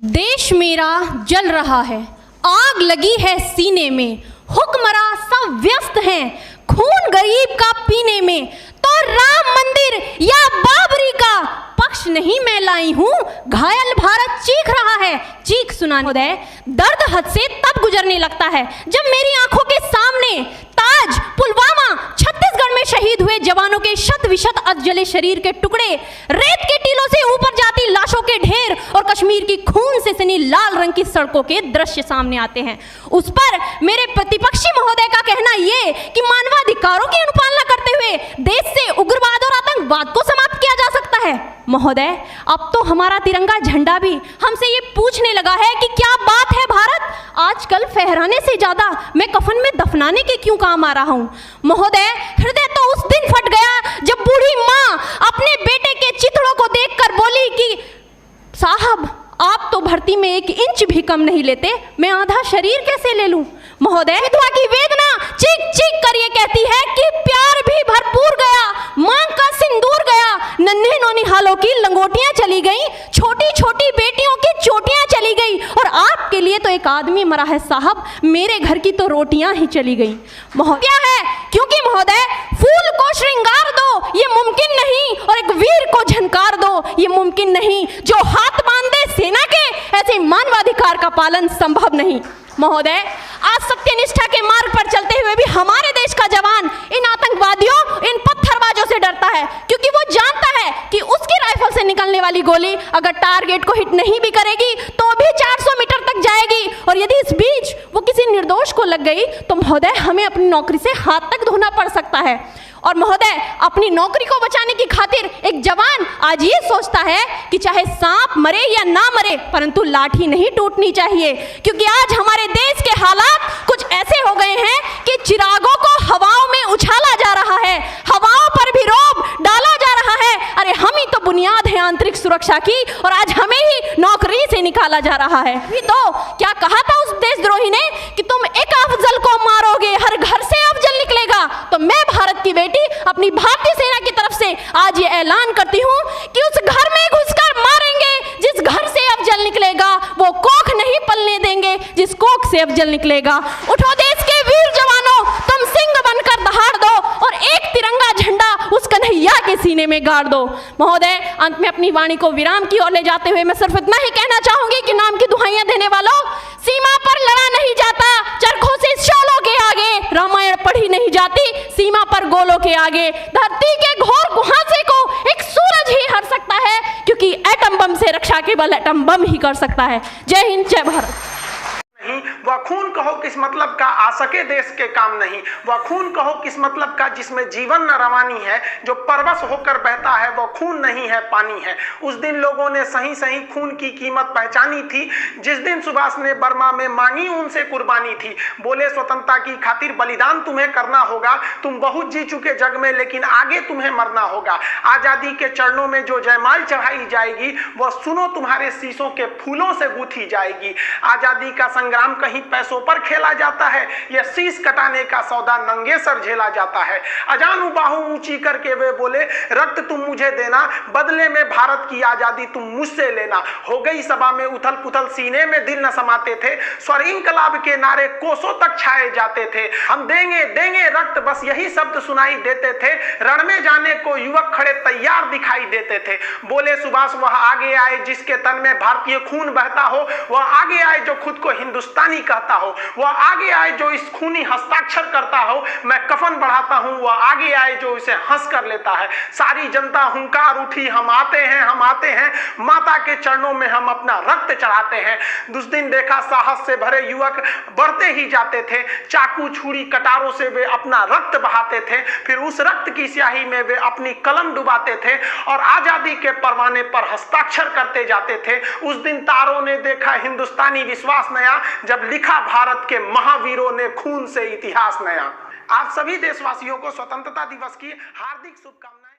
देश मेरा जल रहा है, आग लगी है सीने में, हुक्मरां सब व्यस्त हैं खून गरीब का पीने में। तो राम मंदिर या बाबरी का पक्ष नहीं मैं लाई हूं, घायल भारत चीख रहा है, चीख सुनाने दर्द हद से तब गुजरने लगता है जब मेरी आंखों के सामने ताज, पुलवामा, छत्तीसगढ़ में शहीद हुए जवानों के शत विशत अधजले शरीर के टुकड़े, रेत के टीलों से ऊपर जाती लाशों के ढेर और कश्मीर की खून से सनी लाल रंग की सड़कों के दृश्य सामने आते हैं। उस पर मेरे प्रतिपक्षी महोदय का कहना ये कि मानवाधिकारों की अनुपालना करते हुए देश से उग्रवाद और आतंकवाद को समाप्त किया जा सकता है। महोदय, अब तो हमारा तिरंगा झंडा भी हमसे ये पूछने लगा है कि क्या बात है भारत, आजकल फहराने से ज्यादा मैं कफन में दफनाने के क्यों काम आ रहा हूं। महोदय, हृदय तो उस दिन फट गया जब बूढ़ी मां अपने बेटे के चिथड़ों को देखकर बोली कि साहब आप तो भर्ती में 1 इंच भी कम नहीं लेते, मैं आधा शरीर कैसे ले लूं। महोदय, विधवा की वेदना चीख चीख कर ये कहती है कि प्यार भी भरपूर गया, मांग का सिंदूर गया, नन्हे नौनिहालों की लंगोटियां चली गई, छोटी छोटी बेटियों की चोटियां चली गई और आपके लिए तो एक आदमी मरा है साहब, मेरे घर की तो रोटियां ही चली गई। महोदय है क्योंकि महोदय फूल को श्रृंगार दो ये मुमकिन नहीं और एक वीर को झनकार दो ये मुमकिन नहीं, जो हाथ बांधे सेना के ऐसे मानवाधिकार का पालन संभव नहीं। महोदय, आज सत्यनिष्ठा के मार्ग पर चलते हुए भी हमारे देश का जवान इन आतंकवादियों, इन पत्थरबाजों से डरता है क्योंकि वो जानता है कि उसकी राइफल से निकलने वाली गोली अगर टारगेट को हिट नहीं भी करेगी तो भी 400 मीटर तक जाएगी और यदि इस बीच वो किसी निर्दोष को लग गई तो महोदय हमें अपनी नौकरी से हाथ तक धोना पड़ सकता है। और महोदय, अपनी नौकरी को बचाने की खातिर एक जवान आज ये सोचता है कि चाहे सांप मरे या ना मरे परंतु लाठी नहीं टूटनी चाहिए, क्योंकि आज हमारे देश के हालात कुछ ऐसे हो गए हैं कि चिरागों को हवाओं में उछाला जा रहा है, हवाओं पर भी रोब डाला जा रहा है। अरे हम ही तो बुनियाद है आंतरिक सुरक्षा की और आज हमें ही नौकरी से निकाला जा रहा है। भी तो क्या कहा था उस देशद्रोही ने कि तुम एक अफजल को मारोगे हर घर से अफजल निकलेगा। तो मैं भारत की बेटी अपनी भारतीय सेना की तरफ से आज ये ऐलान करती हूँ कि उस घर में घुसकर मारेंगे जिस घर से अफजल निकलेगा, वो कोख नहीं पलने देंगे जिस कोख से अफजल निकलेगा। उठो देश के वीर जवानों, तुम सिंह बनकर दहाड़ दो और एक तिरंगा झंडा उस कन्हैया के सीने में गाड़ दो। महोदय, अंत में अपनी वाणी को विराम की ओर ले जाते हुए मैं सिर्फ इतना ही कहना चाहूंगी कि नाम की दुहाइयां देने वालों, सीमा पर लड़ा नहीं जाता चरखों से शोलों के आगे, रामायण पढ़ी नहीं जाती सीमा पर गोलों के आगे। धरती के घोर कुहासे को एक सूरज ही हर सकता है क्योंकि एटम बम से रक्षा केवल एटम बम ही कर सकता है। जय हिंद, जय भारत। नहीं, वह खून कहो किस मतलब का आ सके देश के काम नहीं, वह खून कहो किस मतलब का जिसमें जीवन न रवानी है, जो परवश होकर बहता है वह खून नहीं है पानी है। उस दिन लोगों ने सही सही खून की कीमत पहचानी थी, जिस दिन सुभाष ने बर्मा में मांगी उनसे कुर्बानी थी। बोले स्वतंत्रता की खातिर बलिदान तुम्हें करना होगा, तुम बहुत जी चुके जग में लेकिन आगे तुम्हें मरना होगा। आजादी के चरणों में जो जयमाल चढ़ाई जाएगी वह सुनो तुम्हारे शीशों के फूलों से गूंथी जाएगी। आजादी का संग्राम कहीं पैसों पर खेला जाता है, यह शीश कटाने का सौदा नंगे सर झेला जाता है। अजानू बाहू ऊंची करके वे बोले रक्त तुम मुझे देना, बदले में भारत की आजादी तुम मुझसे लेना। हो गई सभा में उथल पुथल, सीने में दिल न समाते थे, स्वर इंकलाब के नारे कोसों तक छाए जाते थे। हम देंगे देंगे रक्त बस यही शब्द सुनाई देते थे, रण में जाने को युवक खड़े तैयार दिखाई देते थे। बोले सुभाष वह आगे आए जिसके तन में भारतीय खून बहता हो, वह आगे आए जो खुद को हिंदुस्तानी कहता हो, वह आगे आए जो इस खूनी हस्ताक्षर करता हो, मैं कफन बढ़ाता हूं, वह आगे आए जो इसे हंस कर लेता है। सारी जनता हुंकार उठी, हम आते हैं, माता के चरणों में हम अपना रक्त चढ़ाते हैं। उस दिन देखा साहस से भरे युवक बढ़ते ही जाते थे, चाकू छुरी कटारों से वे अपना रक्त बहाते थे, फिर उस रक्त की स्याही में वे अपनी कलम डुबाते थे और आजादी के परवाने पर हस्ताक्षर करते जाते थे। उस दिन तारों ने देखा हिंदुस्तानी विश्वास नया, जब लिखा भारत के महावीरों ने खून से इतिहास नया। आप सभी देशवासियों को स्वतंत्रता दिवस की हार्दिक शुभकामनाएं।